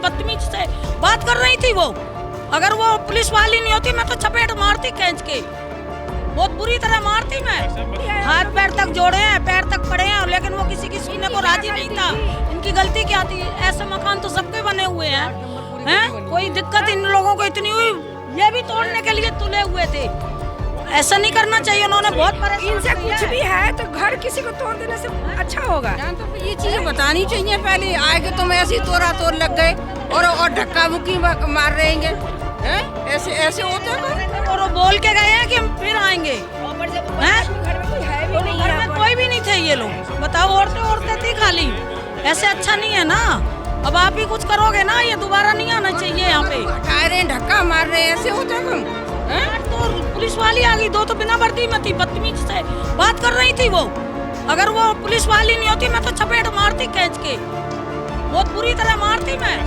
बदतमीज से बात कर रही थी वो। अगर वो पुलिस वाली नहीं होती मैं तो चपेट मारती खींच के, बहुत बुरी तरह मारती मैं। हाथ पैर तक जोड़े हैं, पैर तक पड़े हैं, लेकिन वो किसी की सुनने को राजी नहीं था। इनकी गलती क्या थी? ऐसे मकान तो सबके बने हुए हैं, कोई दिक्कत इन लोगों को इतनी हुई, ये भी तोड़ने के लिए तुले हुए थे। ऐसा नहीं करना चाहिए, उन्होंने बहुत परेशान। इनसे कुछ भी है तो घर किसी को तोड़ देने से अच्छा होगा। तो ये चीजें बतानी चाहिए पहले, आएंगे तो ऐसे ही तोड़ लग गए और धक्का मुक्की मार रहेंगे, ऐसे ऐसे होते हैं। और वो बोल के गए हैं कि हम फिर आएंगे, घर में कोई भी नहीं थे ये लोग। बताओ, औरतें थी खाली, ऐसे अच्छा नहीं है ना। अब आप ही कुछ करोगे ना, ये दोबारा नहीं आना चाहिए यहाँ पे। हटा रहे हैं, धक्का मार रहे हैं, ऐसे होते हैं। तो पुलिस वाली आ गई, दो तो बिना वर्दी में थी, बदतमीज से बात कर रही थी वो। अगर वो पुलिस वाली नहीं होती मैं तो चपेट मारती खींच के, बहुत बुरी तरह मारती मैं।